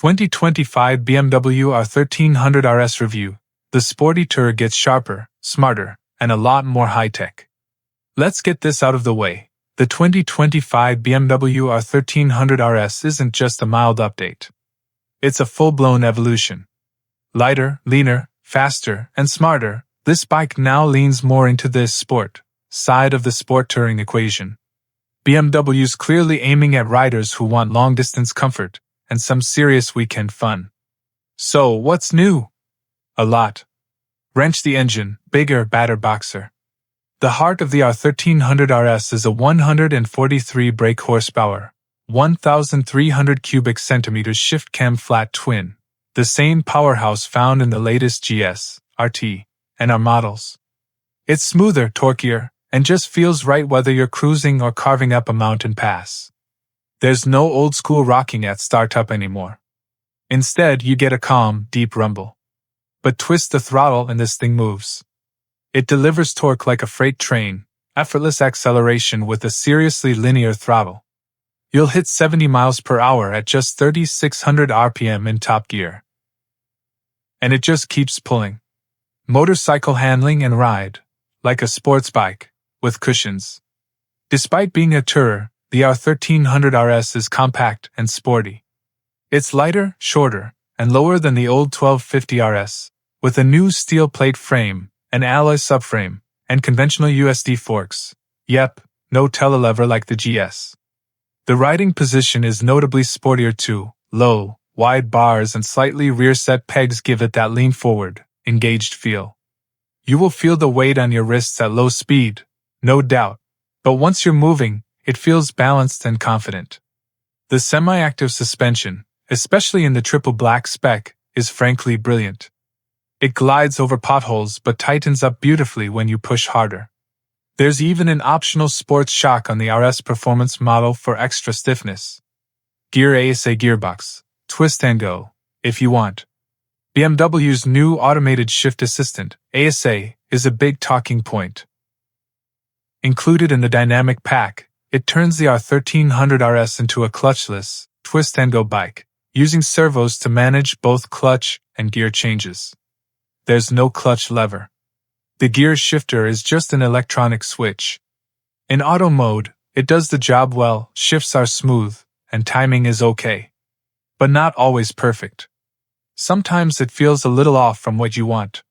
2025 BMW R1300 RS Review. The sporty tourer gets sharper, smarter, and a lot more high-tech. Let's get this out of the way. The 2025 BMW R1300 RS isn't just a mild update. It's a full-blown evolution. Lighter, leaner, faster, and smarter, this bike now leans more into the sport side of the sport touring equation. BMW's clearly aiming at riders who want long-distance comfort and some serious weekend fun. So, what's new? A lot. Wrench the engine, bigger, badder boxer. The heart of the R1300 RS is a 143 brake horsepower, 1,300 cubic centimeters ShiftCam flat twin, the same powerhouse found in the latest GS, RT, and R models. It's smoother, torquier, and just feels right whether you're cruising or carving up a mountain pass. There's no old-school rocking at startup anymore. Instead, you get a calm, deep rumble. But twist the throttle and this thing moves. It delivers torque like a freight train, effortless acceleration with a seriously linear throttle. You'll hit 70 miles per hour at just 3,600 RPM in top gear. And it just keeps pulling. Motorcycle handling and ride, like a sports bike, with cushions. Despite being a tourer, the R1300 RS is compact and sporty. It's lighter, shorter, and lower than the old 1250 RS, with a new steel plate frame, an alloy subframe, and conventional USD forks. Yep, no telelever like the GS. The riding position is notably sportier too. Low, wide bars and slightly rear-set pegs give it that lean-forward, engaged feel. You will feel the weight on your wrists at low speed, no doubt, but once you're moving, it feels balanced and confident. The semi-active suspension, especially in the triple black spec, is frankly brilliant. It glides over potholes but tightens up beautifully when you push harder. There's even an optional sports shock on the RS Performance model for extra stiffness. Gear ASA gearbox, twist and go, if you want. BMW's new automated shift assistant, ASA, is a big talking point. Included in the dynamic pack, it turns the R1300 RS into a clutchless, twist-and-go bike, using servos to manage both clutch and gear changes. There's no clutch lever. The gear shifter is just an electronic switch. In auto mode, it does the job well, shifts are smooth, and timing is okay. But not always perfect. Sometimes it feels a little off from what you want.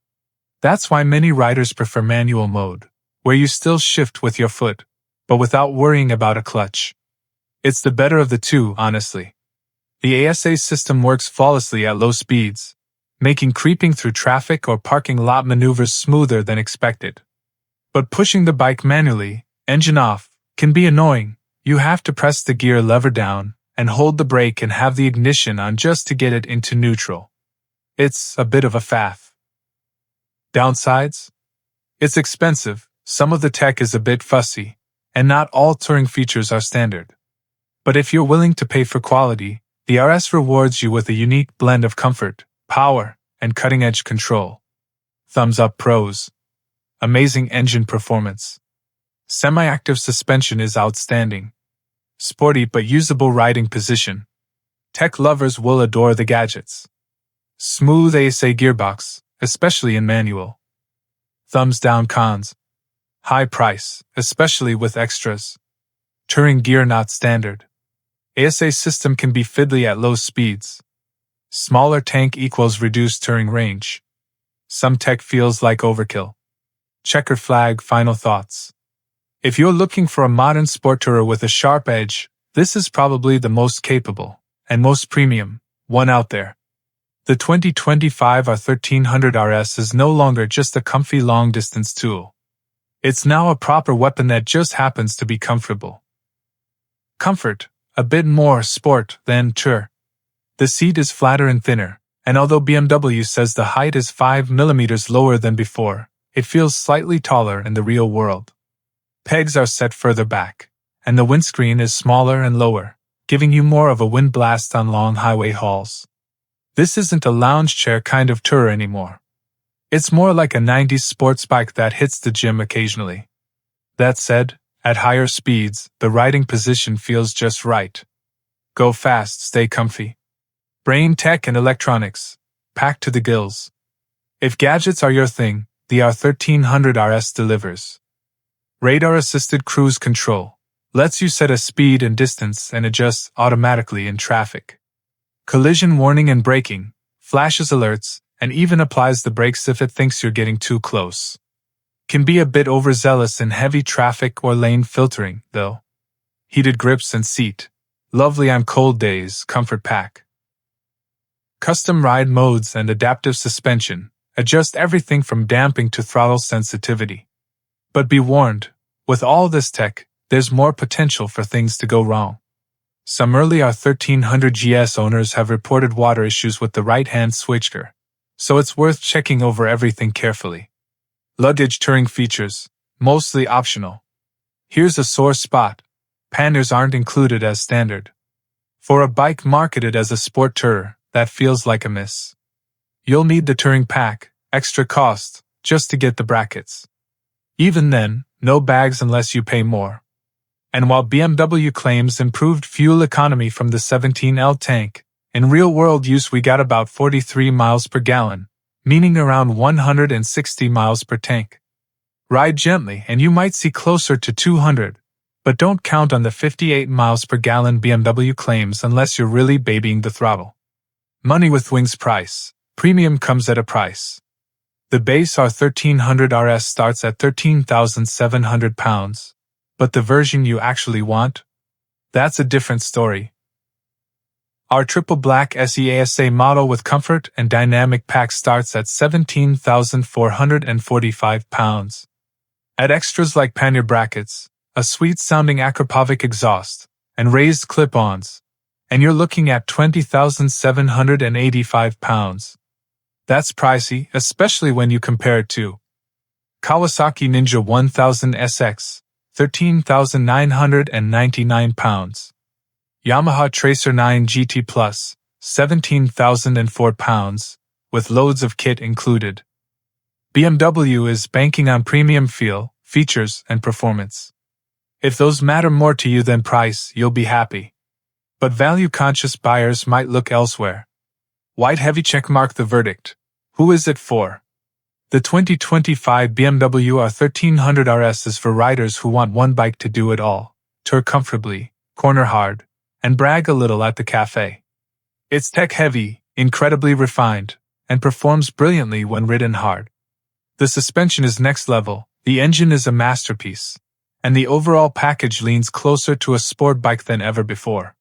That's why many riders prefer manual mode, where you still shift with your foot, but without worrying about a clutch. It's the better of the two, honestly. The ASA system works flawlessly at low speeds, making creeping through traffic or parking lot maneuvers smoother than expected. But pushing the bike manually, engine off, can be annoying. You have to press the gear lever down and hold the brake and have the ignition on just to get it into neutral. It's a bit of a faff. Downsides? It's expensive, some of the tech is a bit fussy, and not all touring features are standard. But if you're willing to pay for quality, the RS rewards you with a unique blend of comfort, power, and cutting-edge control. Thumbs up pros. Amazing engine performance. Semi-active suspension is outstanding. Sporty but usable riding position. Tech lovers will adore the gadgets. Smooth ASA gearbox, especially in manual. Thumbs down cons. High price, especially with extras. Touring gear not standard. ASA system can be fiddly at low speeds. Smaller tank equals reduced touring range. Some tech feels like overkill. Checker flag final thoughts. If you're looking for a modern sport tourer with a sharp edge, this is probably the most capable, and most premium, one out there. The 2025 R1300 RS is no longer just a comfy long-distance tool. It's now a proper weapon that just happens to be comfortable. Comfort, a bit more sport than tour. The seat is flatter and thinner, and although BMW says the height is 5 mm lower than before, it feels slightly taller in the real world. Pegs are set further back, and the windscreen is smaller and lower, giving you more of a wind blast on long highway hauls. This isn't a lounge chair kind of tourer anymore. It's more like a 90s sports bike that hits the gym occasionally. That said, at higher speeds, the riding position feels just right. Go fast, stay comfy. Brain tech and electronics, packed to the gills. If gadgets are your thing, the R1300 RS delivers. Radar-assisted cruise control lets you set a speed and distance and adjust automatically in traffic. Collision warning and braking, flashes alerts, and even applies the brakes if it thinks you're getting too close. Can be a bit overzealous in heavy traffic or lane filtering, though. Heated grips and seat. Lovely on cold days, comfort pack. Custom ride modes and adaptive suspension. Adjust everything from damping to throttle sensitivity. But be warned, with all this tech, there's more potential for things to go wrong. Some early R1300 GS owners have reported water issues with the right-hand switcher, so it's worth checking over everything carefully. Luggage touring features, mostly optional. Here's a sore spot. Panniers aren't included as standard. For a bike marketed as a sport tourer, that feels like a miss. You'll need the touring pack, extra cost, just to get the brackets. Even then, no bags unless you pay more. And while BMW claims improved fuel economy from the 17L tank, in real-world use we got about 43 miles per gallon, meaning around 160 miles per tank. Ride gently and you might see closer to 200, but don't count on the 58 miles per gallon BMW claims unless you're really babying the throttle. Money with wings price. Premium comes at a price. The base R1300 RS starts at £13,700, but the version you actually want? That's a different story. Our triple black SEASA model with comfort and dynamic pack starts at £17,445. Add extras like pannier brackets, a sweet-sounding Akrapovic exhaust, and raised clip-ons, and you're looking at £20,785. That's pricey, especially when you compare it to Kawasaki Ninja 1000 SX, £13,999. Yamaha Tracer 9 GT Plus, £17,004, with loads of kit included. BMW is banking on premium feel, features, and performance. If those matter more to you than price, you'll be happy. But value-conscious buyers might look elsewhere. White heavy checkmark the verdict. Who is it for? The 2025 BMW R1300 RS is for riders who want one bike to do it all, tour comfortably, corner hard, and brag a little at the cafe. It's tech-heavy, incredibly refined, and performs brilliantly when ridden hard. The suspension is next level, the engine is a masterpiece, and the overall package leans closer to a sport bike than ever before.